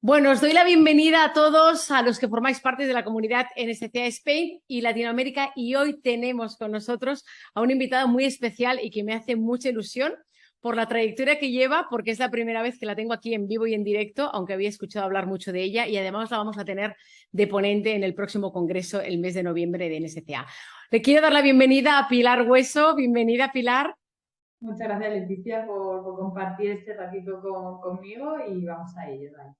Bueno, os doy la bienvenida a todos, a los que formáis parte de la comunidad NSCA Spain y Latinoamérica, y hoy tenemos con nosotros a un invitado muy especial y que me hace mucha ilusión por la trayectoria que lleva, porque es la primera vez que la tengo aquí en vivo y en directo, aunque había escuchado hablar mucho de ella, y además la vamos a tener de ponente en el próximo congreso el mes de noviembre de NSCA. Le quiero dar la bienvenida a Pilar Hueso. Bienvenida, Pilar. Muchas gracias, Leticia, por compartir este ratito conmigo y vamos a ello. Vale.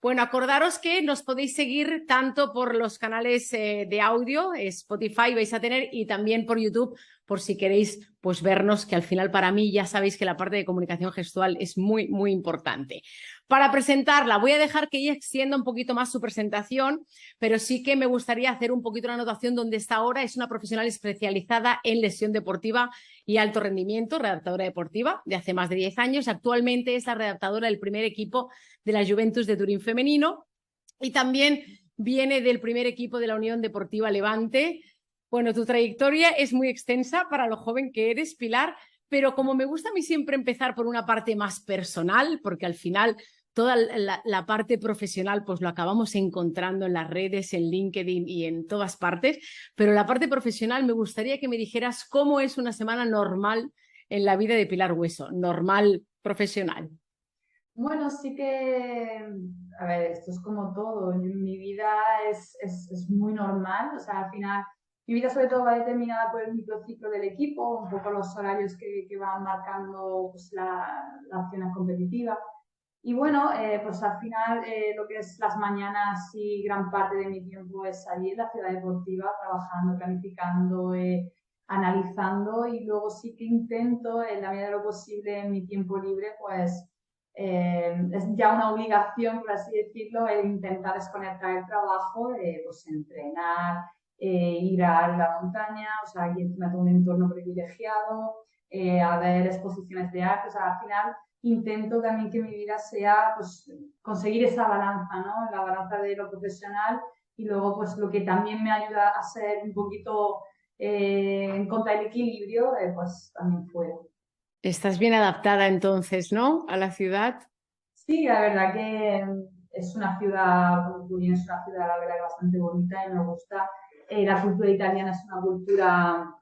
Bueno, acordaros que nos podéis seguir tanto por los canales de audio, Spotify vais a tener, y también por YouTube, por si queréis pues vernos, que al final para mí ya sabéis que la parte de comunicación gestual es muy, muy importante. Para presentarla, voy a dejar que ella extienda un poquito más su presentación, pero sí que me gustaría hacer un poquito la anotación donde está ahora. Es una profesional especializada en lesión deportiva y alto rendimiento, redactadora deportiva de hace más de 10 años. Actualmente es la redactadora del primer equipo de la Juventus de Turín femenino y también viene del primer equipo de la Unión Deportiva Levante. Bueno, tu trayectoria es muy extensa para lo joven que eres, Pilar, pero como me gusta a mí siempre empezar por una parte más personal, porque al final toda la parte profesional pues lo acabamos encontrando en las redes, en LinkedIn y en todas partes, pero la parte profesional me gustaría que me dijeras cómo es una semana normal en la vida de Pilar Hueso, normal profesional. Bueno, sí que, a ver, esto es como todo. Mi vida es muy normal, o sea, al final, mi vida sobre todo va determinada por el microciclo del equipo, un poco los horarios que van marcando pues, la acción competitiva. Y bueno, pues al final lo que es las mañanas y gran parte de mi tiempo es allí en la ciudad deportiva, trabajando, planificando, analizando y luego sí que intento, en la medida de lo posible, en mi tiempo libre, pues es ya una obligación, por así decirlo, el intentar desconectar el trabajo, pues entrenar, ir a la montaña, o sea, aquí encima tengo un entorno privilegiado, a ver exposiciones de arte, o sea, al final intento también que mi vida sea pues, conseguir esa balanza, ¿no? La balanza de lo profesional y luego pues lo que también me ayuda a ser un poquito en contra del equilibrio, pues también fuera. Estás bien adaptada entonces, ¿no? A la ciudad. Sí, la verdad que es una ciudad, como tú bien, es una ciudad la verdad bastante bonita y me gusta. La cultura italiana es una cultura,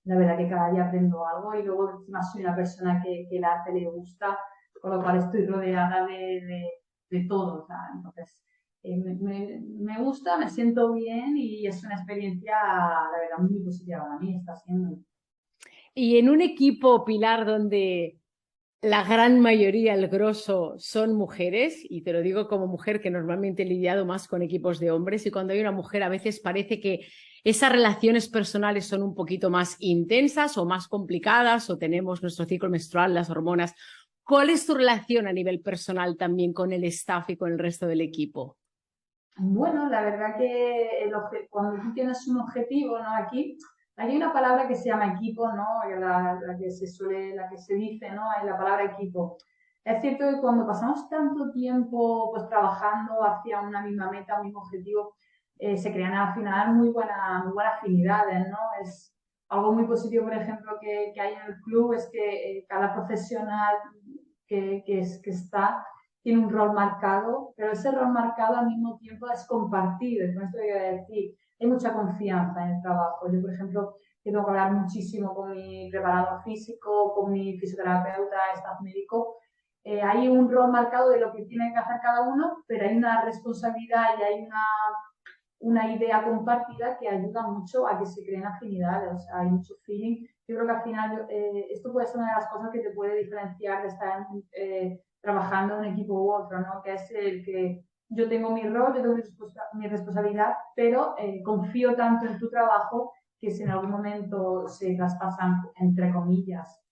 la verdad que cada día aprendo algo y luego encima soy una persona que el arte le gusta, con lo cual estoy rodeada de todo. O sea, entonces, me gusta, me siento bien y es una experiencia, la verdad, muy positiva para mí, está siendo. Y en un equipo, Pilar, donde la gran mayoría, el grosso, son mujeres, y te lo digo como mujer que normalmente he lidiado más con equipos de hombres, y cuando hay una mujer a veces parece que esas relaciones personales son un poquito más intensas o más complicadas, o tenemos nuestro ciclo menstrual, las hormonas. ¿Cuál es tu relación a nivel personal también con el staff y con el resto del equipo? Bueno, la verdad que cuando tú tienes un objetivo, ¿no? Aquí hay una palabra que se llama equipo, ¿no? La que se dice, ¿no? Hay la palabra equipo. Es cierto que cuando pasamos tanto tiempo pues trabajando hacia una misma meta, un mismo objetivo, se crean al final muy buenas afinidades, ¿no? Es algo muy positivo, por ejemplo, que hay en el club, es que cada profesional que está tiene un rol marcado, pero ese rol marcado al mismo tiempo es compartido. Y con esto voy a decir, hay mucha confianza en el trabajo. Yo, por ejemplo, tengo que hablar muchísimo con mi preparador físico, con mi fisioterapeuta, staff médico. Hay un rol marcado de lo que tiene que hacer cada uno, pero hay una responsabilidad y hay una idea compartida que ayuda mucho a que se creen afinidades, o sea, hay mucho feeling. Yo creo que al final esto puede ser una de las cosas que te puede diferenciar de estar trabajando en un equipo u otro, ¿no? Que es el que yo tengo mi rol, yo tengo mi responsabilidad, pero confío tanto en tu trabajo que si en algún momento se traspasan, entre comillas,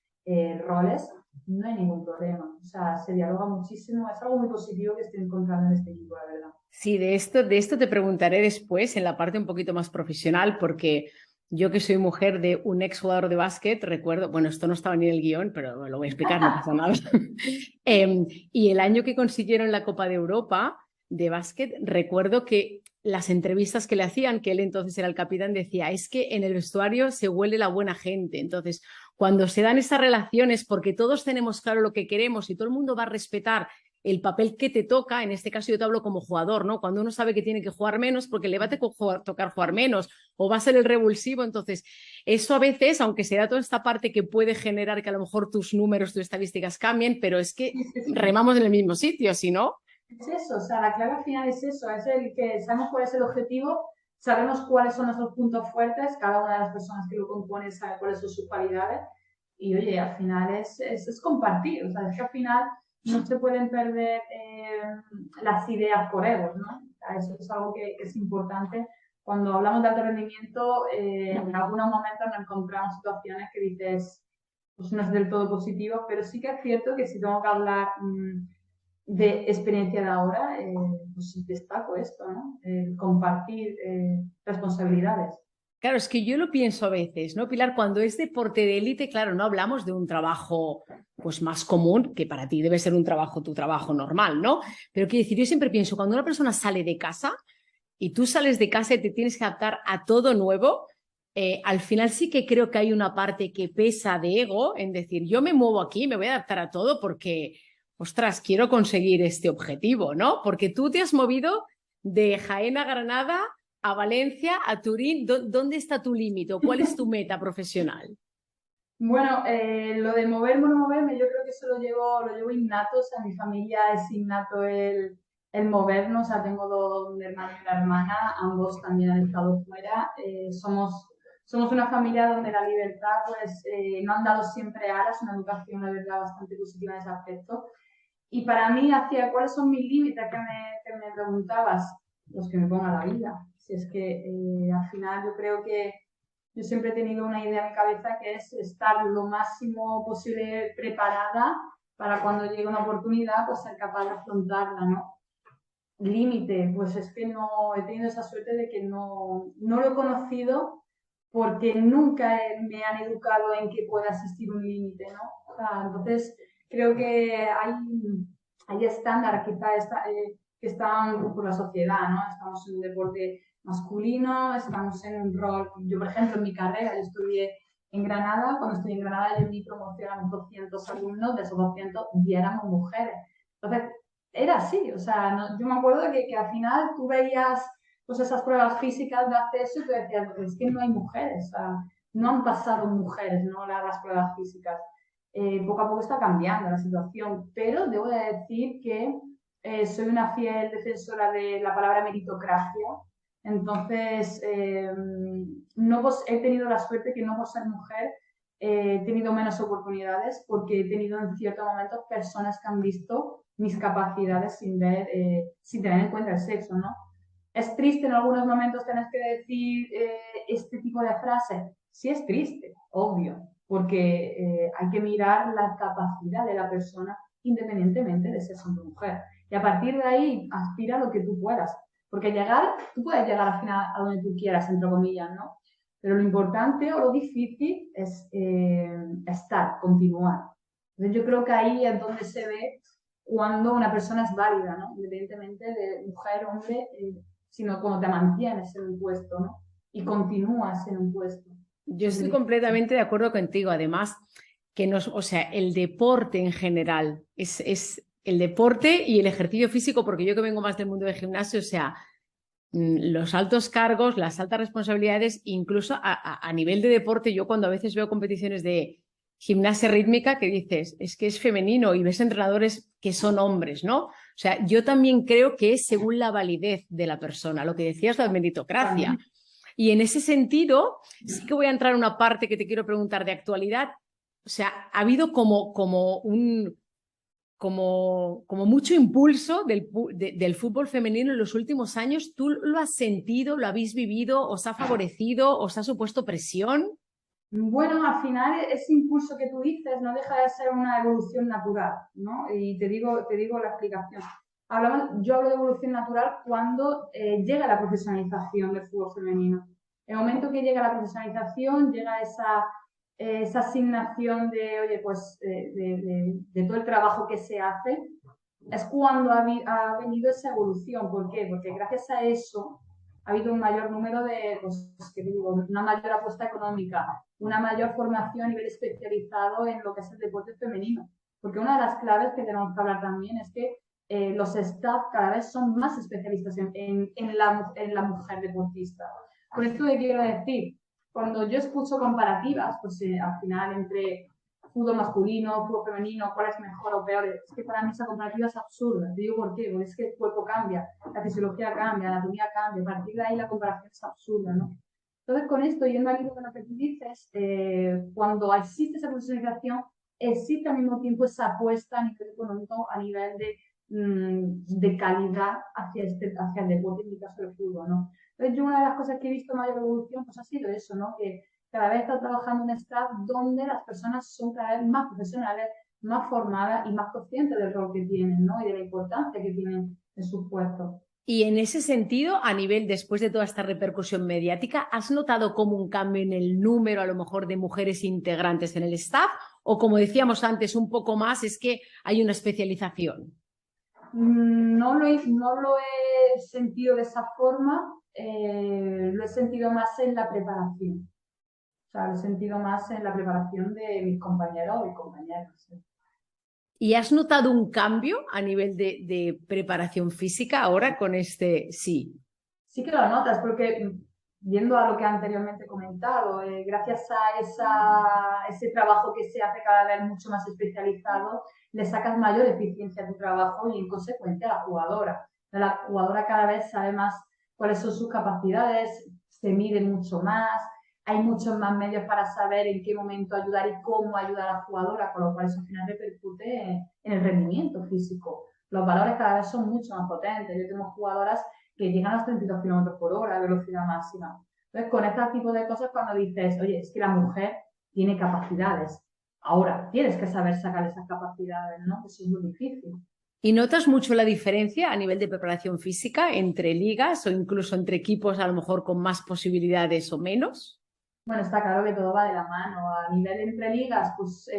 roles, no hay ningún problema. O sea, se dialoga muchísimo, es algo muy positivo que estoy encontrando en este equipo, la verdad. Sí, de esto te preguntaré después en la parte un poquito más profesional, porque yo que soy mujer de un ex jugador de básquet, recuerdo, bueno, esto no estaba ni en el guión, pero lo voy a explicar, no pasa nada. Y el año que consiguieron la Copa de Europa de básquet, recuerdo que las entrevistas que le hacían, que él entonces era el capitán, decía, es que en el vestuario se huele la buena gente. Entonces, cuando se dan esas relaciones, porque todos tenemos claro lo que queremos y todo el mundo va a respetar el papel que te toca. En este caso yo te hablo como jugador, ¿no? Cuando uno sabe que tiene que jugar menos porque le va a tocar jugar menos o va a ser el revulsivo, entonces eso a veces, aunque se da toda esta parte que puede generar que a lo mejor tus números, tus estadísticas cambien, pero es que Sí, sí, sí. remamos en el mismo sitio, si no... Es eso, o sea, la clave al final es eso, es el que sabemos cuál es el objetivo, sabemos cuáles son nuestros puntos fuertes, cada una de las personas que lo componen sabe cuáles son sus cualidades y oye, al final es compartir, o sea, es que al final no se pueden perder las ideas por egos, ¿no? O sea, eso es algo que es importante. Cuando hablamos de alto rendimiento, en algunos momentos nos encontramos situaciones que dices, pues no es del todo positivo, pero sí que es cierto que si tengo que hablar de experiencia de ahora, pues destaco esto, ¿no? Compartir responsabilidades. Claro, es que yo lo pienso a veces, ¿no, Pilar? Cuando es deporte de élite, claro, no hablamos de un trabajo pues más común, que para ti debe ser un trabajo, tu trabajo normal, ¿no? Pero quiero decir, yo siempre pienso, cuando una persona sale de casa y tú sales de casa y te tienes que adaptar a todo nuevo, al final sí que creo que hay una parte que pesa de ego en decir, yo me muevo aquí, me voy a adaptar a todo porque, ostras, quiero conseguir este objetivo, ¿no? Porque tú te has movido de Jaén a Granada, a Valencia, a Turín. ¿Dónde está tu límite? ¿Cuál es tu meta profesional? Bueno, lo de moverme o no moverme, yo creo que eso lo llevo innato, o sea, mi familia es innato el movernos, o sea, tengo un hermano y una hermana, ambos también han estado fuera, somos una familia donde la libertad, pues, no han dado siempre alas, una educación, la verdad, bastante positiva en ese aspecto. Y para mí, hacia cuáles son mis límites que me preguntabas, los que me ponga la vida. Si es que al final yo creo que yo siempre he tenido una idea en mi cabeza que es estar lo máximo posible preparada para cuando llegue una oportunidad, pues ser capaz de afrontarla, ¿no? Límite, pues es que no he tenido esa suerte de que no lo he conocido porque nunca me han educado en que pueda existir un límite, ¿no? O sea, entonces creo que hay estándares que están por la sociedad, ¿no? Estamos en un deporte masculino, estamos en un rol, yo por ejemplo en mi carrera, yo estudié en Granada, cuando estudié en Granada yo en mi promoción éramos 200 alumnos, de esos 200 10 éramos mujeres. Entonces, era así, o sea, yo me acuerdo que al final tú veías pues esas pruebas físicas de acceso y tú decías, es que no hay mujeres, o sea, no han pasado mujeres, ¿no? Las pruebas físicas. Poco a poco está cambiando la situación, pero debo de decir que soy una fiel defensora de la palabra meritocracia, entonces no he tenido la suerte que no por ser mujer he tenido menos oportunidades porque he tenido en ciertos momentos personas que han visto mis capacidades sin tener en cuenta el sexo, ¿no? Es triste en algunos momentos tener que decir este tipo de frases. Sí es triste, obvio, porque hay que mirar la capacidad de la persona independientemente de ser hombre o mujer. Y a partir de ahí aspira a lo que tú puedas. Porque tú puedes llegar al final a donde tú quieras, entre comillas, ¿no? Pero lo importante o lo difícil es estar, continuar. Entonces yo creo que ahí es donde se ve cuando una persona es válida, ¿no? Independientemente de mujer, hombre, sino cuando te mantienes en un puesto, ¿no? Y continúas en un puesto. Yo estoy completamente de acuerdo contigo. Además, o sea, el deporte en general es el deporte y el ejercicio físico, porque yo que vengo más del mundo del gimnasio, o sea, los altos cargos, las altas responsabilidades, incluso a nivel de deporte, yo cuando a veces veo competiciones de gimnasia rítmica que dices, es que es femenino y ves entrenadores que son hombres, ¿no? O sea, yo también creo que es según la validez de la persona, lo que decías, la meritocracia. También. Y en ese sentido, sí que voy a entrar en una parte que te quiero preguntar de actualidad. O sea, ha habido como mucho impulso del fútbol femenino en los últimos años. ¿Tú lo has sentido, lo habéis vivido, os ha favorecido, os ha supuesto presión? Bueno, al final ese impulso que tú dices no deja de ser una evolución natural, ¿no? Y te digo la explicación. Yo hablo de evolución natural cuando llega la profesionalización del fútbol femenino. En el momento que llega la profesionalización, llega esa asignación de, oye, pues de todo el trabajo que se hace, es cuando ha venido esa evolución. ¿Por qué? Porque gracias a eso ha habido un mayor número de, pues, que digo, una mayor apuesta económica, una mayor formación a nivel especializado en lo que es el deporte femenino. Porque una de las claves que tenemos que hablar también es que los staff cada vez son más especialistas en la mujer deportista. Con esto te quiero decir, cuando yo escucho comparativas, pues al final entre fútbol masculino, fútbol femenino, cuál es mejor o peor, es que para mí esa comparativa es absurda. Te digo por qué, porque es que el cuerpo cambia, la fisiología cambia, la anatomía cambia, a partir de ahí la comparación es absurda, ¿no? Entonces, con esto, yendo al hilo de lo que tú dices, cuando existe esa profesionalización, existe al mismo tiempo esa apuesta a nivel económico, a nivel de calidad hacia el deporte, en mi caso el fútbol, ¿no? Entonces, yo una de las cosas que he visto mayor evolución pues ha sido eso, ¿no? Que cada vez está trabajando un staff donde las personas son cada vez más profesionales, más formadas y más conscientes del rol que tienen, ¿no? Y de la importancia que tienen en sus puestos. Y en ese sentido, a nivel, después de toda esta repercusión mediática, ¿has notado como un cambio en el número, a lo mejor, de mujeres integrantes en el staff? O como decíamos antes, un poco más, es que hay una especialización. No lo he sentido de esa forma, lo he sentido más en la preparación. O sea, lo he sentido más en la preparación de mis compañeros y compañeras. ¿Sí? ¿Y has notado un cambio a nivel de preparación física ahora con este sí? Sí que lo notas, porque viendo a lo que anteriormente he comentado, gracias a ese trabajo que se hace cada vez mucho más especializado, le sacas mayor eficiencia a tu trabajo y en consecuencia a la jugadora. La jugadora cada vez sabe más cuáles son sus capacidades, se mide mucho más, hay muchos más medios para saber en qué momento ayudar y cómo ayudar a la jugadora, con lo cual eso al final repercute en el rendimiento físico. Los valores cada vez son mucho más potentes. Yo tengo jugadoras que llegan a los 32 kilómetros por hora, velocidad máxima. Entonces, con este tipo de cosas, cuando dices, oye, es que la mujer tiene capacidades, ahora tienes que saber sacar esas capacidades, ¿no? Eso es muy difícil. ¿Y notas mucho la diferencia a nivel de preparación física entre ligas o incluso entre equipos a lo mejor con más posibilidades o menos? Bueno, está claro que todo va de la mano. A nivel entre ligas, pues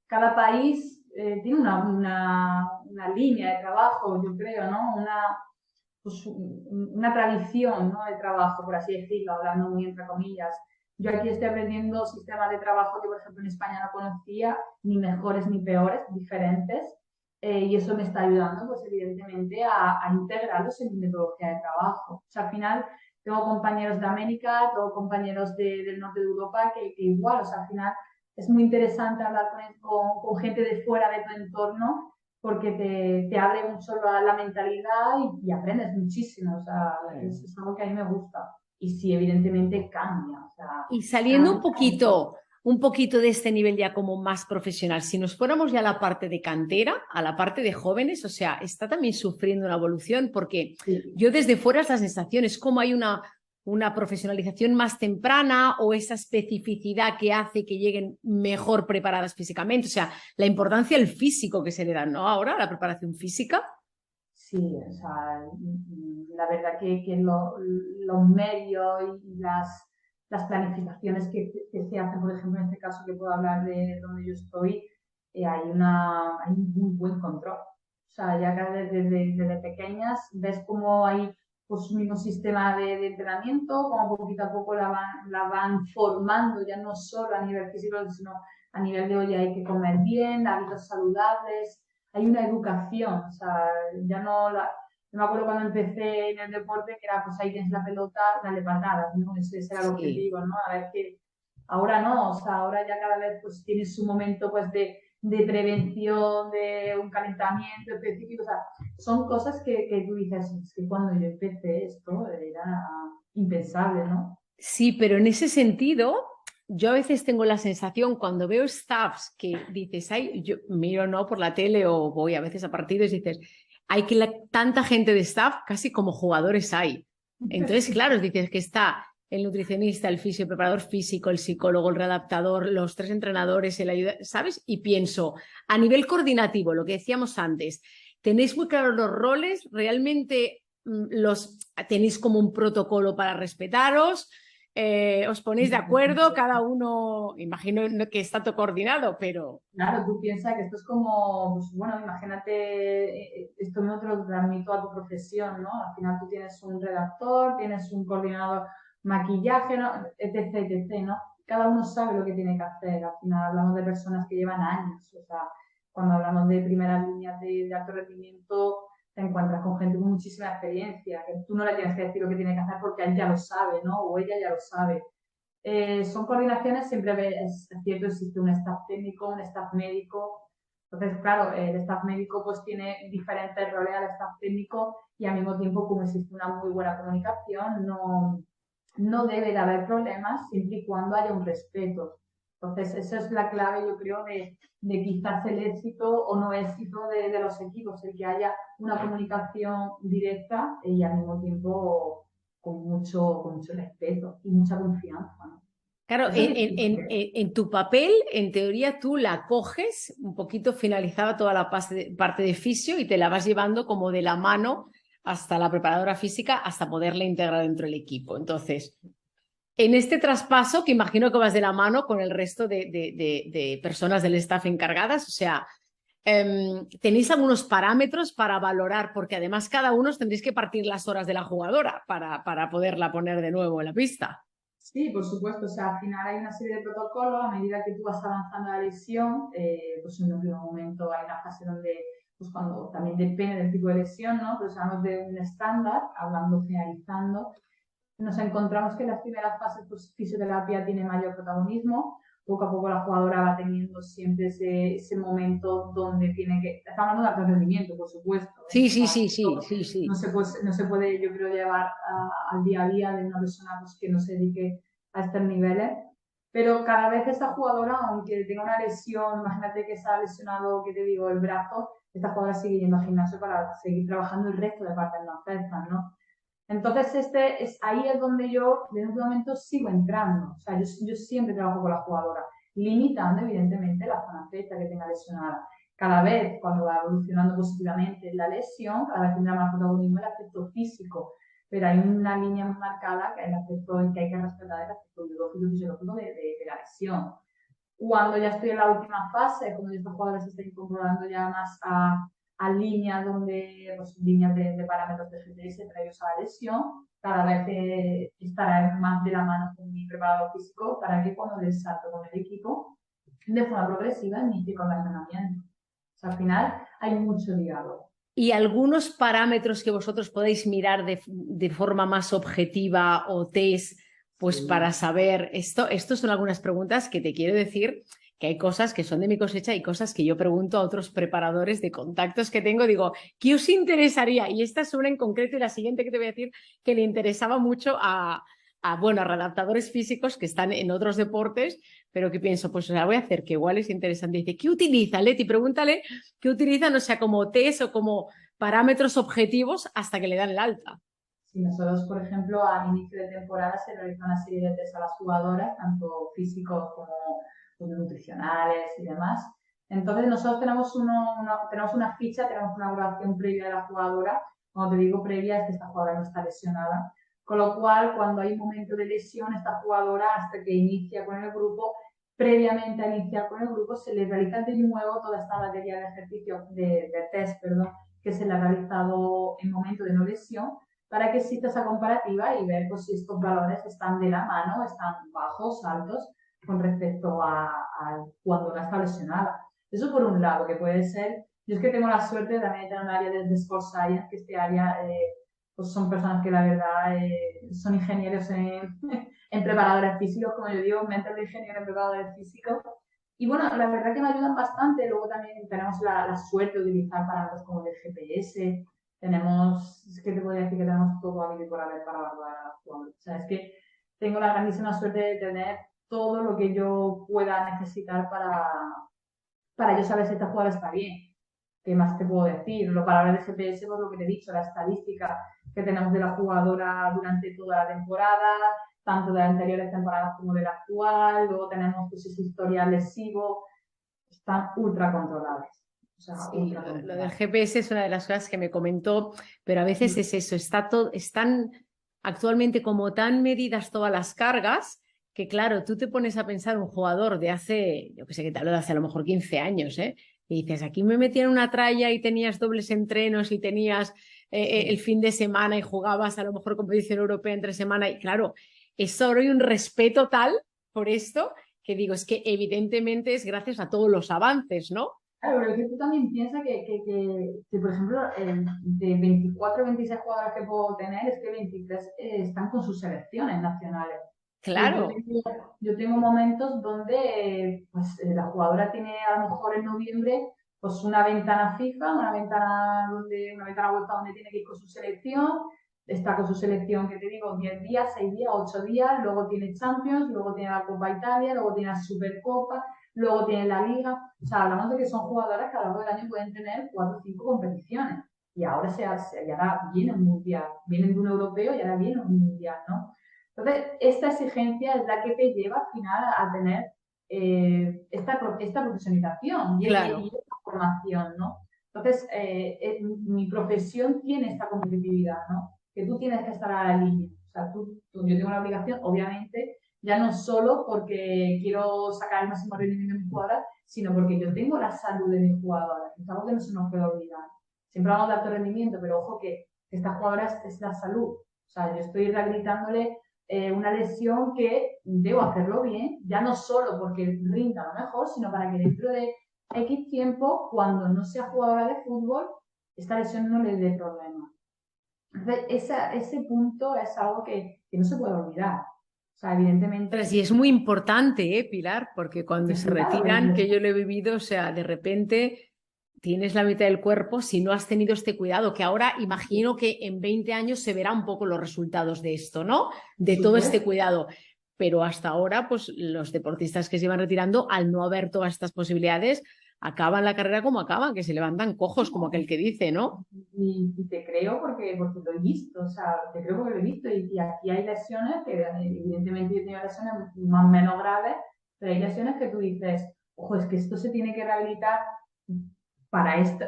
cada país tiene una línea de trabajo, yo creo, ¿no? Pues, una tradición, ¿no? De trabajo, por así decirlo, hablando muy entre comillas. Yo aquí estoy aprendiendo sistemas de trabajo que, por ejemplo, en España no conocía, ni mejores ni peores, diferentes, y eso me está ayudando, pues evidentemente, a integrarlos en mi metodología de trabajo. O sea, al final tengo compañeros de América, tengo compañeros del norte de Europa que igual, o sea, al final es muy interesante hablar con gente de fuera de tu entorno porque te abre mucho la mentalidad y aprendes muchísimo, o sea, es algo que a mí me gusta. Y sí, evidentemente cambia, o sea, Y saliendo cambia. un poquito de este nivel ya como más profesional, si nos fuéramos ya a la parte de cantera, a la parte de jóvenes, o sea, está también sufriendo una evolución porque Sí. yo desde fuera es la sensación, es como hay una profesionalización más temprana o esa especificidad que hace que lleguen mejor preparadas físicamente, o sea, la importancia del físico que se le da, ¿no? Ahora, la preparación física. Sí, o sea, la verdad que los medios y las planificaciones que se hacen, por ejemplo, en este caso que puedo hablar de donde yo estoy, hay un muy buen control. O sea, ya que desde pequeñas ves cómo hay pues, un mismo sistema de entrenamiento, como poquito a poco la van formando, ya no solo a nivel físico, sino a nivel de, oye, hay que comer bien, hábitos saludables, hay una educación, o sea, ya no la... Yo me acuerdo cuando empecé en el deporte que era, pues ahí tienes la pelota, dale patadas, ¿no? Ese era el Sí. objetivo, ¿no? A ver que ahora no, o sea, ahora ya cada vez pues tienes un momento pues de prevención, de un calentamiento específico, o sea, son cosas que tú dices, es que cuando yo empecé esto era impensable, ¿no? Sí, pero en ese sentido, yo a veces tengo la sensación cuando veo staffs que dices, ay, yo miro no por la tele o voy a veces a partidos y dices, hay que tanta gente de staff, casi como jugadores hay. Entonces, claro, dices que está el nutricionista, el fisio, el preparador físico, el psicólogo, el readaptador, los tres entrenadores, el ayuda, ¿sabes? Y pienso, a nivel coordinativo, lo que decíamos antes, ¿tenéis muy claros los roles? ¿Realmente los tenéis como un protocolo para respetaros? ¿Os ponéis de acuerdo? Cada uno, imagino que está todo coordinado, pero... Claro, tú piensas que esto es como, pues, bueno, imagínate, esto no te lo transmito a tu profesión, ¿no? Al final tú tienes un redactor, tienes un coordinador maquillaje, ¿no? etc, etc, ¿no? Cada uno sabe lo que tiene que hacer. Al final hablamos de personas que llevan años, o sea, cuando hablamos de primeras líneas de alto rendimiento, te encuentras con gente con muchísima experiencia, que tú no le tienes que decir lo que tiene que hacer porque él ya lo sabe, ¿no? O ella ya lo sabe. Son coordinaciones, siempre es cierto, existe un staff técnico, un staff médico. Entonces, claro, el staff médico pues tiene diferentes roles al staff técnico y al mismo tiempo, como existe una muy buena comunicación, no debe de haber problemas siempre y cuando haya un respeto. Entonces, esa es la clave, yo creo, de quizás el éxito o no éxito de los equipos, el que haya una comunicación directa y al mismo tiempo con mucho respeto y mucha confianza, ¿no? Claro, Eso es difícil. en tu papel, en teoría, tú la coges un poquito finalizada toda la parte de fisio y te la vas llevando como de la mano hasta la preparadora física hasta poderla integrar dentro del equipo. Entonces, en este traspaso, que imagino que vas de la mano con el resto de personas del staff encargadas, o sea, ¿tenéis algunos parámetros para valorar? Porque además cada uno os tendréis que partir las horas de la jugadora para poderla poner de nuevo en la pista. Sí, por supuesto. O sea, al final hay una serie de protocolos a medida que tú vas avanzando la lesión. Pues en un primer momento hay una fase donde, pues cuando también depende del tipo de lesión, ¿no? Pero hablamos de un estándar, hablando, finalizando. Nos encontramos que en las primeras fases, pues fisioterapia tiene mayor protagonismo. Poco a poco la jugadora va teniendo siempre ese momento donde tiene que... Estamos hablando de alto rendimiento, por supuesto, ¿eh? Sí, O sí, sea, sí, sí, sí, sí. no se puede, yo creo, llevar al día a día de una persona pues, que no se dedique a estos niveles. Pero cada vez esta jugadora, aunque tenga una lesión, imagínate que se ha lesionado, ¿qué te digo?, el brazo, esta jugadora sigue yendo al gimnasio para seguir trabajando el resto de partes no afectan, ¿no? Entonces, ahí es donde yo, en este momento, sigo entrando. O sea, yo siempre trabajo con la jugadora, limitando, evidentemente, la zona afecta que tenga lesionada. Cada vez, cuando va evolucionando positivamente la lesión, cada vez tendrá más protagonismo el aspecto físico. Pero hay una línea muy marcada que es el aspecto en que hay que respetar el aspecto biológico y fisiológico de la lesión. Cuando ya estoy en la última fase, como esta jugadora se está incorporando ya más a líneas donde, pues, líneas de parámetros de GPS previos a la lesión, cada vez estará más de la mano con mi preparador físico para que cuando les salto con el equipo, de forma progresiva, inicie con el entrenamiento. O sea, al final hay mucho diálogo. ¿Y algunos parámetros que vosotros podéis mirar de forma más objetiva o test, pues Sí. para saber esto? Estas son algunas preguntas que te quiero decir que hay cosas que son de mi cosecha y cosas que yo pregunto a otros preparadores de contactos que tengo. Digo, ¿qué os interesaría? Y esta es una en concreto y la siguiente que te voy a decir que le interesaba mucho bueno, a readaptadores físicos que están en otros deportes, pero que pienso, pues la voy a hacer, que igual es interesante. Dice, ¿qué utiliza, Leti? Pregúntale qué utilizan, o sea, como test o como parámetros objetivos hasta que le dan el alta. Si nosotros, por ejemplo, al inicio de temporada se realiza una serie de test a las jugadoras, tanto físicos como nutricionales y demás. Entonces, nosotros tenemos una ficha, tenemos una evaluación previa de la jugadora. Cuando te digo previa, es que esta jugadora no está lesionada. Con lo cual, cuando hay un momento de lesión, esta jugadora, hasta que inicia con el grupo, previamente a iniciar con el grupo, se le realiza de nuevo toda esta batería de ejercicio, de test, perdón, que se le ha realizado en momento de no lesión, para que exista esa comparativa y ver pues, si estos valores están de la mano, están bajos, altos, con respecto a cuando no está lesionada. Eso por un lado, que puede ser, yo es que tengo la suerte de también tener un área de Sport Science, que este área pues son personas que la verdad son ingenieros en preparadores físicos, como yo digo, mentes de ingeniero en preparadores físicos. Y bueno, la verdad que me ayudan bastante. Luego también tenemos la suerte de utilizar parámetros como el GPS, tenemos, es que te podría decir que tenemos todo habido y por haber para evaluar a la jugadora. O sea, es que tengo la grandísima suerte de tener todo lo que yo pueda necesitar para yo saber si esta jugadora está bien. ¿Qué más te puedo decir? Lo para hablar de GPS, pues lo que te he dicho, la estadística que tenemos de la jugadora durante toda la temporada, tanto de las anteriores temporadas como de la actual. Luego tenemos pues, ese historial lesivo. Están ultra controladas. O sea, Sí, ultra lo del controladas. GPS es una de las cosas que me comentó, pero a veces es eso, están actualmente como tan medidas todas las cargas que claro, tú te pones a pensar un jugador de hace, yo que sé, que te hablo de hace a lo mejor 15 años, ¿eh? Y dices, aquí me metían una tralla y tenías dobles entrenos y tenías el fin de semana y jugabas a lo mejor competición europea entre semana y claro, es ahora hay un respeto tal por esto que digo, es que evidentemente es gracias a todos los avances, ¿no? Claro, pero es que tú también piensas que, por ejemplo, de 24 o 26 jugadoras que puedo tener, es que 23 están con sus selecciones nacionales. Entonces, Claro, yo tengo momentos donde pues, la jugadora tiene a lo mejor en noviembre pues una ventana fija, una ventana vuelta donde tiene que ir con su selección, está con su selección, que te digo, 10 días, 6 días, 8 días, luego tiene Champions, luego tiene la Copa Italia, luego tiene la Supercopa, luego tiene la Liga. O sea, hablamos de que son jugadoras que a lo largo del año pueden tener 4 o 5 competiciones. Y ahora y ahora viene un mundial, vienen de un europeo y ahora viene un mundial, ¿no? Entonces, esta exigencia es la que te lleva al final a tener esta profesionalización y claro. esta formación, ¿no? Entonces, mi profesión tiene esta competitividad, ¿no? Que tú tienes que estar a la línea. O sea, yo tengo la obligación, obviamente, ya no solo porque quiero sacar el máximo rendimiento de mi jugadora, sino porque yo tengo la salud de mi jugadora, que es algo que no se nos puede olvidar. Siempre hablamos de alto rendimiento, pero ojo que esta jugadora es la salud. O sea, yo estoy rehabilitándole una lesión que debo hacerlo bien, ya no solo porque rinda lo mejor, sino para que dentro de X tiempo, cuando no sea jugadora de fútbol, esta lesión no le dé problema. Entonces, ese punto es algo que no se puede olvidar. O sea, Pero evidentemente, sí, es muy importante, Pilar, porque cuando se claro, retiran, que yo lo he vivido, o sea, de repente tienes la mitad del cuerpo si no has tenido este cuidado, que ahora imagino que en 20 años se verá un poco los resultados de esto, ¿no? por De todo este supuesto. cuidado. Pero hasta ahora, pues los deportistas que se iban retirando, al no haber todas estas posibilidades, acaban la carrera como acaban, que se levantan cojos, como aquel que dice, ¿no? Y te creo porque lo he visto, o sea, te creo porque lo he visto. Y aquí hay lesiones que, evidentemente, yo he tenido lesiones más o menos graves, pero hay lesiones que tú dices, ojo, es que esto se tiene que rehabilitar para este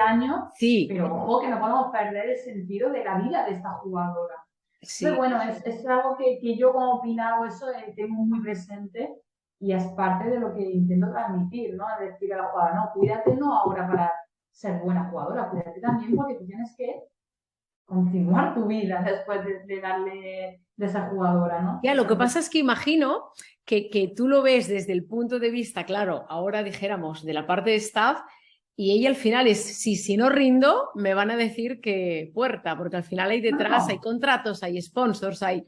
año, Sí, pero ojo que no podemos perder el sentido de la vida de esta jugadora. Entonces, sí. bueno, es algo que yo como opinado eso tengo muy presente y es parte de lo que intento transmitir, ¿no? Es decir a la jugadora, no, cuídate no ahora para ser buena jugadora, cuídate también porque tú tienes que continuar tu vida después de darle de esa jugadora, ¿no? Ya, lo que Entonces, pasa es que imagino que tú lo ves desde el punto de vista, claro, ahora dijéramos de la parte de staff, y ella al final es, si no rindo, me van a decir que puerta, porque al final hay no, detrás, hay no, contratos, hay sponsors, hay...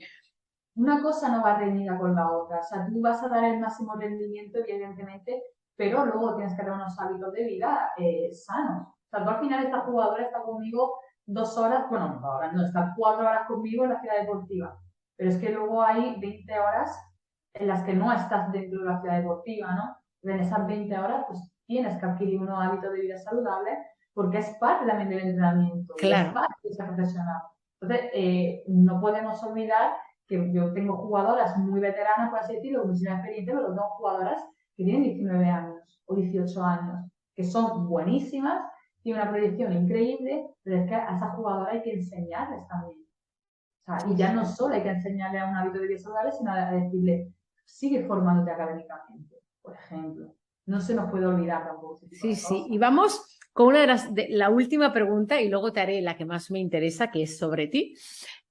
una cosa no va reñida con la otra. O sea, tú vas a dar el máximo rendimiento, evidentemente, pero luego tienes que tener unos hábitos de vida sanos. O sea, tú al final esta jugadora está conmigo 2 horas, bueno, no 2 horas, no, está 4 horas conmigo en la ciudad deportiva. Pero es que luego hay 20 horas en las que no estás dentro de la ciudad deportiva, ¿no? En esas 20 horas, pues tienes que adquirir unos hábitos de vida saludables porque es parte también del entrenamiento y es Claro, parte de ser profesional. Entonces, no podemos olvidar que yo tengo jugadoras muy veteranas, por así decirlo, con muchísima experiencia, pero tengo jugadoras que tienen 19 años o 18 años, que son buenísimas, tienen una proyección increíble, pero es que a esas jugadoras hay que enseñarles también. O sea, y ya no solo hay que enseñarle a un hábito de vida saludable, sino a decirle, sigue formándote académicamente, por ejemplo. No se nos puede olvidar tampoco ese tipo sí, de sí. cosas. Y vamos con una de la última pregunta y luego te haré la que más me interesa, que es sobre ti,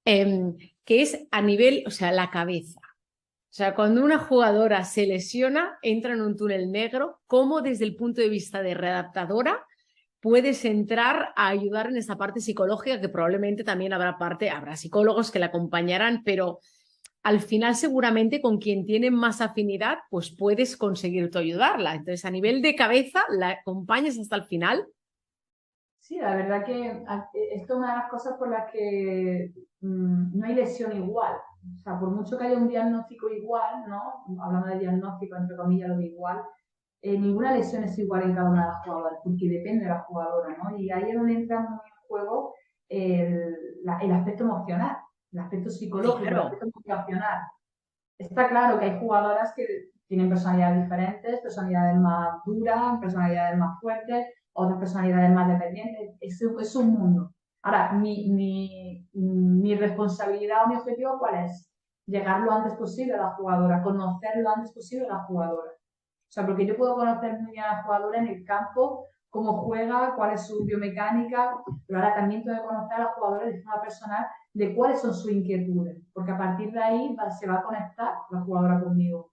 que es a nivel, o sea, la cabeza. O sea, cuando una jugadora se lesiona, entra en un túnel negro, ¿cómo desde el punto de vista de readaptadora puedes entrar a ayudar en esa parte psicológica, que probablemente también habrá psicólogos que la acompañarán, pero al final seguramente con quien tiene más afinidad, pues puedes conseguir tú ayudarla. Entonces, a nivel de cabeza, ¿la acompañas hasta el final? Sí, la verdad que esto es una de las cosas por las que no hay lesión igual. O sea, por mucho que haya un diagnóstico igual, ¿no? Hablamos de diagnóstico, entre comillas, lo de igual, ninguna lesión es igual en cada una de las jugadoras, porque depende de la jugadora, ¿no? Y ahí es donde entra muy en juego el aspecto emocional, el aspecto psicológico, el Claro, aspecto motivacional. Está claro que hay jugadoras que tienen personalidades diferentes, personalidades más duras, personalidades más fuertes, otras personalidades más dependientes. Es un mundo. Ahora, mi responsabilidad o mi objetivo, ¿cuál es? Llegar lo antes posible a la jugadora, conocer lo antes posible a la jugadora. O sea, porque yo puedo conocer muy bien a la jugadora en el campo, cómo juega, cuál es su biomecánica, pero ahora también tengo que conocer a la jugadora de forma personal de cuáles son sus inquietudes, porque a partir de ahí se va a conectar la jugadora conmigo.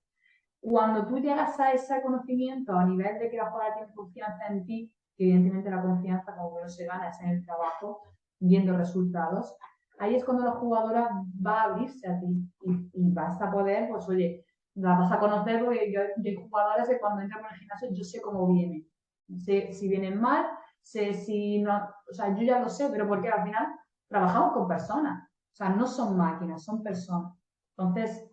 cuando tú llegas a ese conocimiento a nivel de que la jugadora tiene confianza en ti, que evidentemente la confianza como que no se gana es en el trabajo, viendo resultados, ahí es cuando la jugadora va a abrirse a ti y vas a poder, pues oye, la vas a conocer porque yo hay jugadoras que cuando entran por el gimnasio yo sé cómo vienen, sé si vienen mal, sé si no, o sea, yo ya lo sé, pero porque al final trabajamos con personas, o sea, no son máquinas, son personas. Entonces,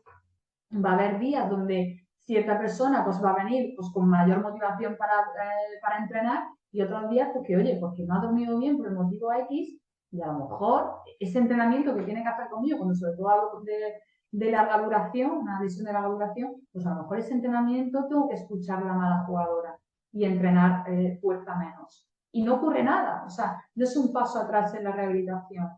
va a haber días donde cierta persona pues va a venir pues con mayor motivación para entrenar y otros días porque, oye, porque no ha dormido bien por el motivo X y a lo mejor ese entrenamiento que tiene que hacer conmigo, cuando sobre todo hablo de larga duración, una lesión de larga duración, pues a lo mejor ese entrenamiento tengo que escuchar a la mala jugadora y entrenar fuerza menos. Y no ocurre nada, o sea, no es un paso atrás en la rehabilitación,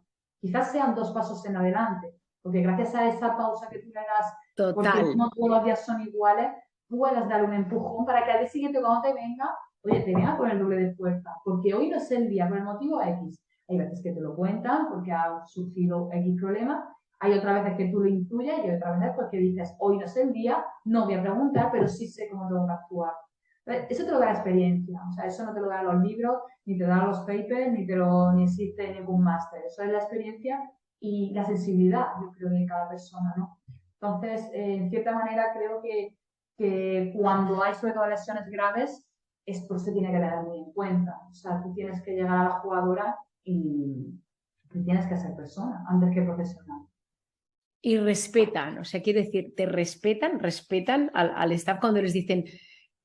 quizás sean 2 pasos en adelante, porque gracias a esa pausa que tú le das porque Total. no todos los días son iguales, puedas dar un empujón para que al día siguiente cuando te venga, oye, te venga con el doble de fuerza, porque hoy no es el día por el motivo X. Hay veces que te lo cuentan porque ha surgido X problema, hay otras veces que tú lo intuyes y otras veces porque dices, hoy no es el día, no voy a preguntar, pero sí sé cómo tengo que actuar. Eso te lo da la experiencia, o sea, eso no te lo dan los libros, ni te dan los papers, ni existe ningún máster. Eso es la experiencia y la sensibilidad, yo creo, de cada persona, ¿no? Entonces, en cierta manera, creo que cuando hay sobre todo lesiones graves, esto se tiene que tener muy en cuenta. O sea, tú tienes que llegar a la jugadora y tienes que ser persona antes que profesional. Y respetan, o sea, quiere decir, te respetan al staff cuando les dicen,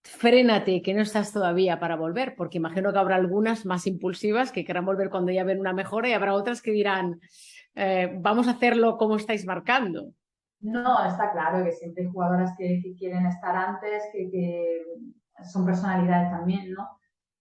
frénate, que no estás todavía para volver, porque imagino que habrá algunas más impulsivas que querrán volver cuando ya ven una mejora y habrá otras que dirán, vamos a hacerlo como estáis marcando. No, está claro que siempre hay jugadoras que quieren estar antes, que son personalidades también, ¿no?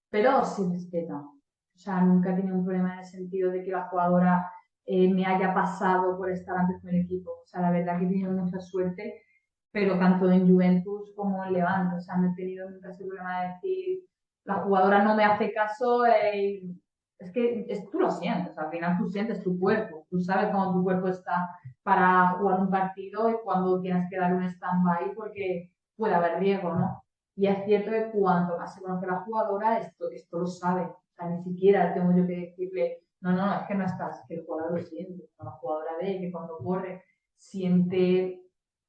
Pero sí respeto. O sea, nunca he tenido un problema en el sentido de que la jugadora me haya pasado por estar antes con el equipo. O sea, la verdad que he tenido mucha suerte, pero tanto en Juventus como en Levante. O sea, no he tenido nunca ese problema de decir, la jugadora no me hace caso. Es que tú lo sientes, al final tú sientes tu cuerpo, tú sabes cómo tu cuerpo está para jugar un partido y cuando tienes que dar un stand-by porque puede haber riesgo, ¿no? Y es cierto que cuanto más se conoce la jugadora, esto lo sabe. O sea, ni siquiera tengo yo que decirle, no, no, es que no estás, que el jugador lo siente. La jugadora ve que cuando corre siente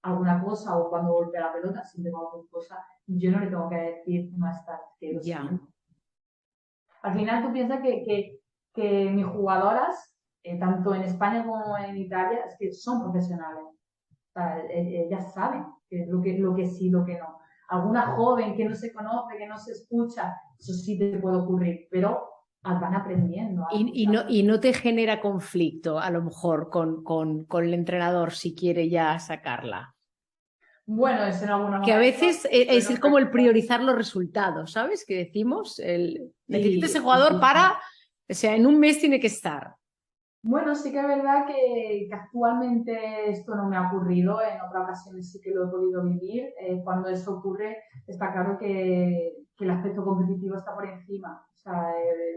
alguna cosa o cuando golpea la pelota siente alguna cosa. Yo no le tengo que decir, no estás, que lo Ya. siento. Al final tú piensas que mis jugadoras, tanto en España como en Italia, es que son profesionales. O sea, ellas saben que lo que sí, lo que no. Alguna joven que no se conoce, que no se escucha, eso sí te puede ocurrir, pero van aprendiendo a escuchar. Y no te genera conflicto, a lo mejor, con el entrenador si quiere ya sacarla. Bueno, eso en algunos Que a momentos, veces pero es no como el practicar. priorizar los resultados, ¿sabes? Que decimos, necesito ese Sí, jugador sí, sí. para, o sea, en un mes tiene que estar. Bueno, sí que es verdad que actualmente esto no me ha ocurrido, en otras ocasiones sí que lo he podido vivir. Cuando eso ocurre, está claro que el aspecto competitivo está por encima. O sea,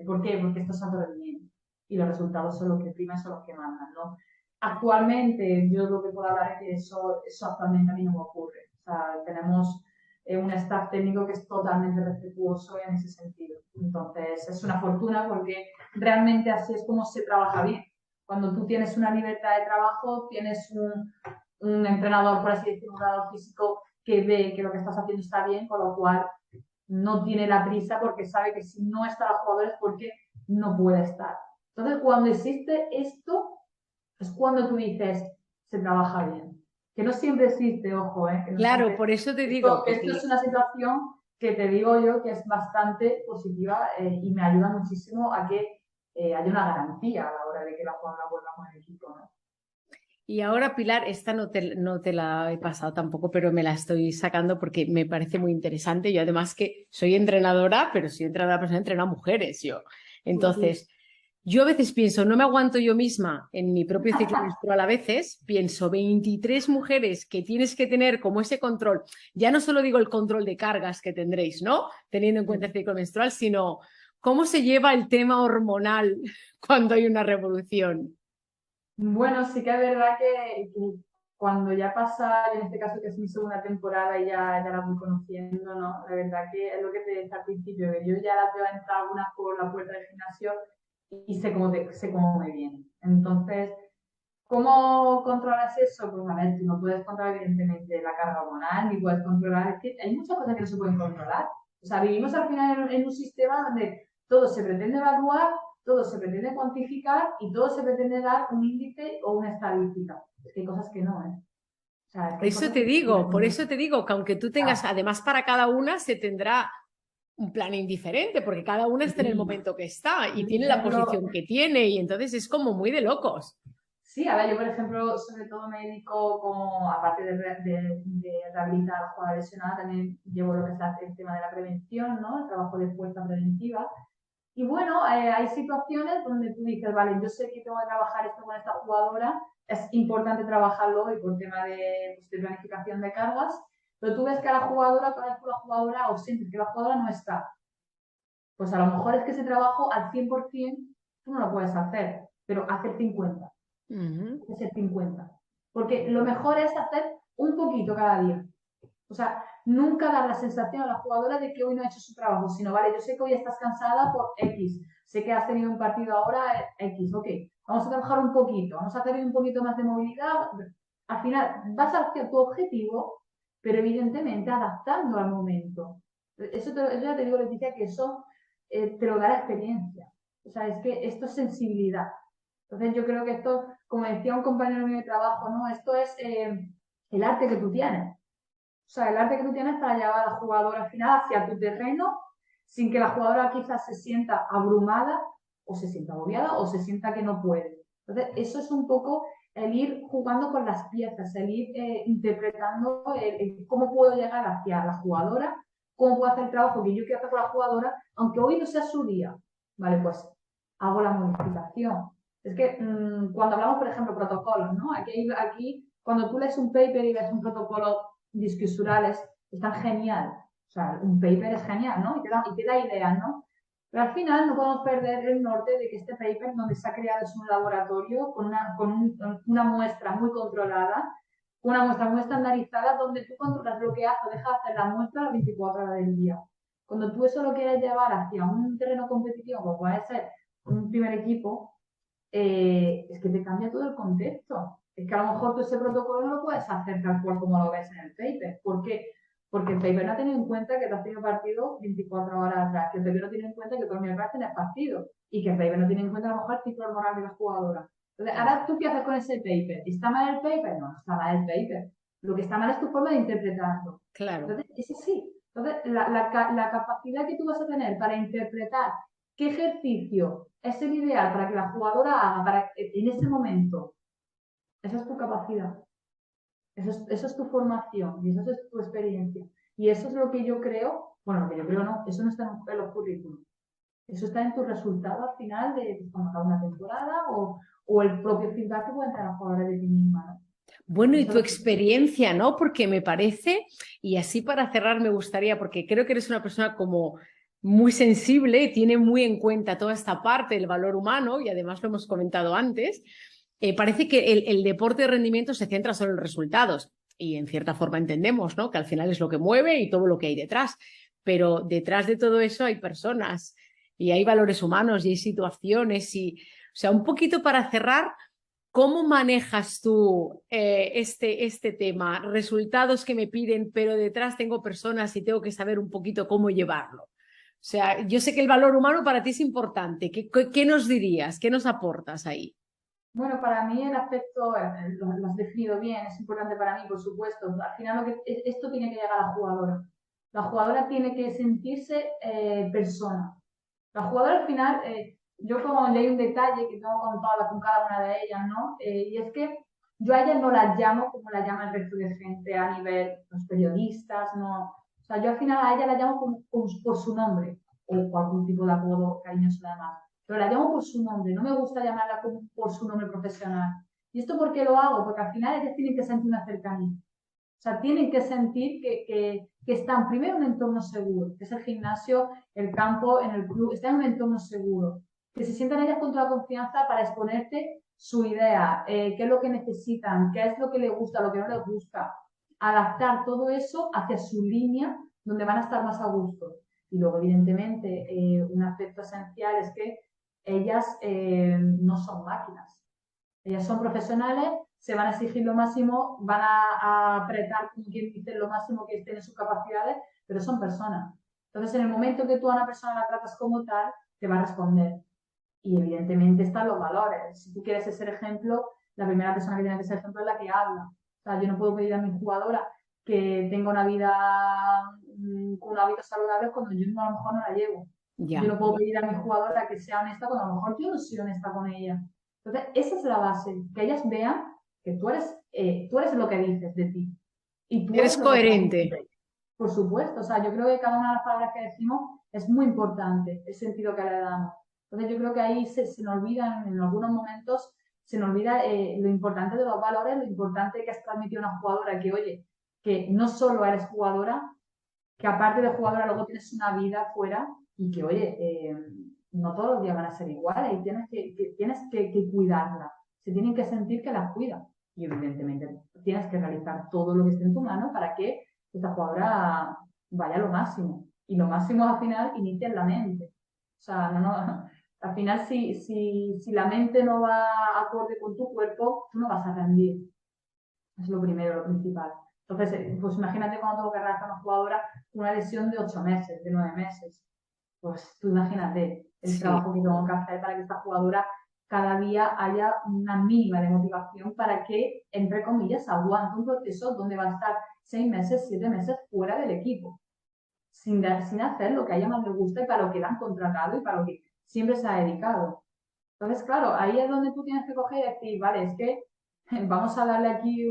¿por qué? Porque esto es alto rendimiento y los resultados son los que priman, son los que mandan, ¿no? Actualmente, yo lo que puedo hablar es que eso actualmente a mí no me ocurre. O sea, tenemos un staff técnico que es totalmente respetuoso en ese sentido. Entonces, es una fortuna porque realmente así es como se trabaja bien. Cuando tú tienes una libertad de trabajo, tienes un entrenador, por así decirlo, un entrenador físico que ve que lo que estás haciendo está bien, con lo cual no tiene la prisa porque sabe que si no está el jugador es porque no puede estar. Entonces, cuando existe esto, es cuando tú dices, se trabaja bien. Que no siempre existe, ojo, que no Claro, siempre. por eso te digo Esto es una situación que te digo yo que es bastante positiva y me ayuda muchísimo a que haya una garantía a la hora de que la jugadora vuelva con el equipo, ¿no? Y ahora, Pilar, esta no te la he pasado tampoco, pero me la estoy sacando porque me parece muy interesante. Yo además que soy entrenadora, pero soy entrenadora personal, entreno a mujeres yo. Sí, sí. Entonces, yo a veces pienso, no me aguanto yo misma en mi propio ciclo menstrual, a veces pienso 23 mujeres que tienes que tener como ese control. Ya no solo digo el control de cargas que tendréis, ¿no? Teniendo en cuenta el ciclo menstrual, sino cómo se lleva el tema hormonal cuando hay una revolución. Bueno, sí que es verdad que cuando ya pasa, en este caso que es mi segunda temporada y ya la voy conociendo, ¿no? La verdad que es lo que te decía al principio, que yo ya las veo entrar algunas por la puerta del gimnasio y sé cómo me vienen. Entonces, ¿cómo controlas eso? Pues a ver, tú no puedes controlar evidentemente la carga hormonal, ni puedes controlar, es que hay muchas cosas que no se pueden controlar. O sea, vivimos al final en un sistema donde todo se pretende evaluar, todo se pretende cuantificar y todo se pretende dar un índice o una estadística. Es que hay cosas que no, ¿eh? O sea, es que hay cosas Por eso te digo que aunque tú tengas, además para cada una se tendrá un plan indiferente, porque cada una está en el sí. momento que está y Yo, por tiene la ejemplo, posición que tiene y entonces es como muy de locos. sí, a ver, yo por ejemplo, sobre todo me dedico como, aparte de rehabilitar a la jugadora lesionada, también llevo lo que es el tema de la prevención, ¿no? El trabajo de fuerza preventiva. Y bueno, hay situaciones donde tú dices, vale, yo sé que tengo que trabajar esto con esta jugadora, es importante trabajarlo y por tema pues, de planificación de cargas, pero tú ves que a la jugadora, cada vez que la jugadora, o sientes que la jugadora no está, pues a lo mejor es que ese trabajo al 100% tú no lo puedes hacer, pero hacer 50, hacer 50. Porque lo mejor es hacer un poquito cada día. O sea, nunca dar la sensación a la jugadora de que hoy no ha hecho su trabajo, sino, vale, yo sé que hoy estás cansada por X, sé que has tenido un partido ahora X, ok, vamos a trabajar un poquito, vamos a hacer un poquito más de movilidad. Al final, vas hacia tu objetivo, pero evidentemente adaptando al momento. Eso ya te digo, Leticia, que eso te lo da la experiencia. O sea, es que esto es sensibilidad. Entonces yo creo que esto, como decía un compañero mío de trabajo, ¿no? Esto es el arte que tú tienes. O sea, el arte que tú tienes para llevar a la jugadora al final hacia tu terreno sin que la jugadora quizás se sienta abrumada o se sienta agobiada o se sienta que no puede. Entonces, eso es un poco el ir jugando con las piezas, el ir interpretando cómo puedo llegar hacia la jugadora, cómo puedo hacer el trabajo que yo quiero hacer con la jugadora, aunque hoy no sea su día. Vale, pues hago la modificación. Es que cuando hablamos, por ejemplo, protocolos, ¿no? Aquí, cuando tú lees un paper y ves un protocolo discusurales, están genial. O sea, un paper es genial, ¿no? Y te da ideas, ¿no? Pero al final no podemos perder el norte de que este paper, donde se ha creado, es un laboratorio con una muestra muy controlada, una muestra muy estandarizada, donde tú controlas lo que hace o deja de hacer la muestra las 24 horas del día. Cuando tú eso lo quieres llevar hacia un terreno competitivo, como puede ser un primer equipo, es que te cambia todo el contexto. Es que a lo mejor tú ese protocolo no lo puedes hacer tal cual como lo ves en el paper. ¿Por qué? Porque el paper no ha tenido en cuenta que tú has tenido partido 24 horas atrás, que el paper no tiene en cuenta que tú miércoles tienes partido y que el paper no tiene en cuenta a lo mejor el ciclo hormonal de la jugadora. Entonces, ahora tú qué haces con ese paper. ¿Está mal el paper? No, no está mal el paper. Lo que está mal es tu forma de interpretarlo. Claro. Entonces, es así. Entonces, la capacidad que tú vas a tener para interpretar qué ejercicio es el ideal para que la jugadora haga en ese momento, esa es tu capacidad, eso es tu formación y eso es tu experiencia. Y eso es lo que yo creo, bueno, lo que yo creo no, eso no está en los currículos. Eso está en tu resultado al final de pues, cuando acaba una temporada o el propio feedback que puede tener la jugadora de ti misma, ¿no? Bueno, y Eso tu es lo que... experiencia, ¿no? Porque me parece, y así para cerrar me gustaría, porque creo que eres una persona como muy sensible, tiene muy en cuenta toda esta parte del valor humano, y además lo hemos comentado antes, parece que el deporte de rendimiento se centra solo en resultados, y en cierta forma entendemos, ¿no? Que al final es lo que mueve y todo lo que hay detrás, pero detrás de todo eso hay personas, y hay valores humanos, y hay situaciones, y, o sea, un poquito para cerrar. ¿Cómo manejas tú este tema? Resultados que me piden, pero detrás tengo personas y tengo que saber un poquito cómo llevarlo. O sea, yo sé que el valor humano para ti es importante. ¿Qué nos dirías? ¿Qué nos aportas ahí? Bueno, para mí el aspecto, lo has definido bien, es importante para mí, por supuesto. Al final esto tiene que llegar a la jugadora. La jugadora tiene que sentirse persona. La jugadora al final, yo como leí un detalle que tengo contado con cada una de ellas, ¿no? Y es que yo a ellas no las llamo como la llama el resto de gente a nivel, los periodistas, no. O sea, yo al final a ella la llamo por su nombre, o por algún tipo de apodo cariñoso además. Pero la llamo por su nombre, no me gusta llamarla por su nombre profesional. ¿Y esto por qué lo hago? Porque al final ellas tienen que sentir una cercanía. O sea, tienen que sentir que están primero en un entorno seguro, que es el gimnasio, el campo, en el club, están en un entorno seguro. Que se sientan ellas con toda la confianza para exponerte su idea, qué es lo que necesitan, qué es lo que les gusta, lo que no les gusta. Adaptar todo eso hacia su línea donde van a estar más a gusto. Y luego, evidentemente, un aspecto esencial es que ellas no son máquinas. Ellas son profesionales, se van a exigir lo máximo, van a apretar, como quien dice, lo máximo que estén en sus capacidades, pero son personas. Entonces, en el momento que tú a una persona la tratas como tal, te va a responder. Y evidentemente están los valores. Si tú quieres ser ejemplo, la primera persona que tiene que ser ejemplo es la que habla. O sea, yo no puedo pedir a mi jugadora que tenga una vida con hábitos saludables cuando yo a lo mejor no la llevo. Ya. Yo no puedo pedir a mi jugadora que sea honesta cuando a lo mejor yo no soy honesta con ella. Entonces, esa es la base, que ellas vean que tú eres lo que dices de ti. Y tú Eres eres lo que coherente. por supuesto, o sea, yo creo que cada una de las palabras que decimos es muy importante, el sentido que le damos. Entonces yo creo que ahí se nos olvida, en algunos momentos, se nos olvida lo importante de los valores, lo importante que has transmitido a una jugadora, que oye, que no solo eres jugadora, que aparte de jugadora luego tienes una vida fuera y que oye, no todos los días van a ser iguales y tienes que cuidarla. Se tienen que sentir que las cuidan. Y evidentemente tienes que realizar todo lo que esté en tu mano para que esta jugadora vaya a lo máximo. Y lo máximo al final inicia en la mente. O sea, al final si la mente no va acorde con tu cuerpo, tú no vas a rendir. Es lo primero, lo principal. Entonces, pues imagínate cuando tengo que realizar a una jugadora una lesión de 8 meses, de 9 meses. Pues tú imagínate el trabajo que tengo que hacer para que esta jugadora cada día haya una mínima de motivación para que, entre comillas, aguante un proceso donde va a estar 6 meses, 7 meses fuera del equipo, sin hacer lo que a ella más le gusta y para lo que la han contratado y para lo que siempre se ha dedicado. Entonces, claro, ahí es donde tú tienes que coger y decir, vale, es que vamos a darle aquí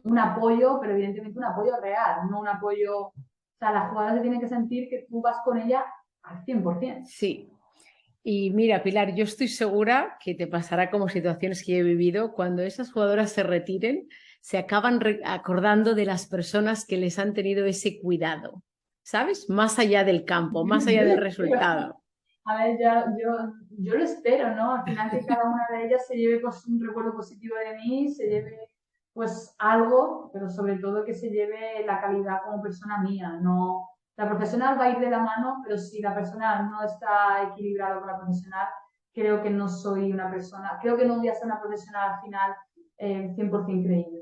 un apoyo, pero evidentemente un apoyo real, no un apoyo... O sea, las jugadoras se tienen que sentir que tú vas con ella al 100%. Sí. Y mira, Pilar, yo estoy segura que te pasará como situaciones que he vivido. Cuando esas jugadoras se retiren, se acaban acordando de las personas que les han tenido ese cuidado, ¿sabes? Más allá del campo, más allá del resultado. A ver, yo lo espero, ¿no? Al final que cada una de ellas se lleve pues, un recuerdo positivo de mí, se lleve pues algo, pero sobre todo que se lleve la calidad como persona mía. No, la profesional va a ir de la mano, pero si la persona no está equilibrada con la profesional, creo que no soy una persona, creo que no voy a ser una profesional al final 100% creíble.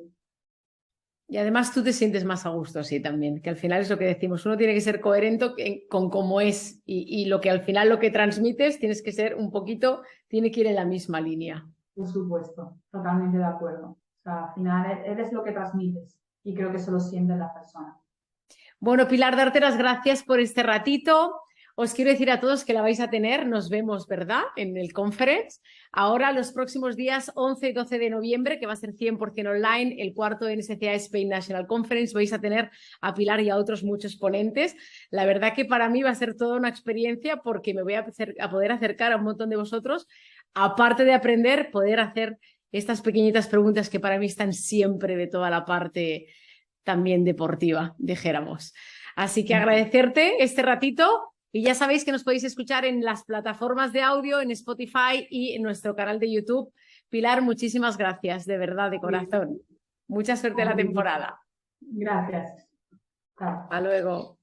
Y además tú te sientes más a gusto así también, que al final es lo que decimos, uno tiene que ser coherente con cómo es y lo que al final lo que transmites tienes que ser un poquito, tiene que ir en la misma línea. Por supuesto, totalmente de acuerdo. O sea, al final eres lo que transmites y creo que eso lo sienten las personas. Bueno, Pilar, darte las gracias por este ratito. Os quiero decir a todos que la vais a tener, nos vemos, ¿verdad? En el conference. Ahora, los próximos días 11 y 12 de noviembre, que va a ser 100% online, el cuarto NSCA Spain National Conference, vais a tener a Pilar y a otros muchos ponentes. La verdad que para mí va a ser toda una experiencia porque me voy a poder acercar a un montón de vosotros. Aparte de aprender, poder hacer estas pequeñitas preguntas que para mí están siempre de toda la parte también deportiva, dijéramos. Así que agradecerte este ratito y ya sabéis que nos podéis escuchar en las plataformas de audio, en Spotify y en nuestro canal de YouTube. Pilar, muchísimas gracias, de verdad, de corazón. Mucha suerte en la temporada. Gracias. Hasta luego.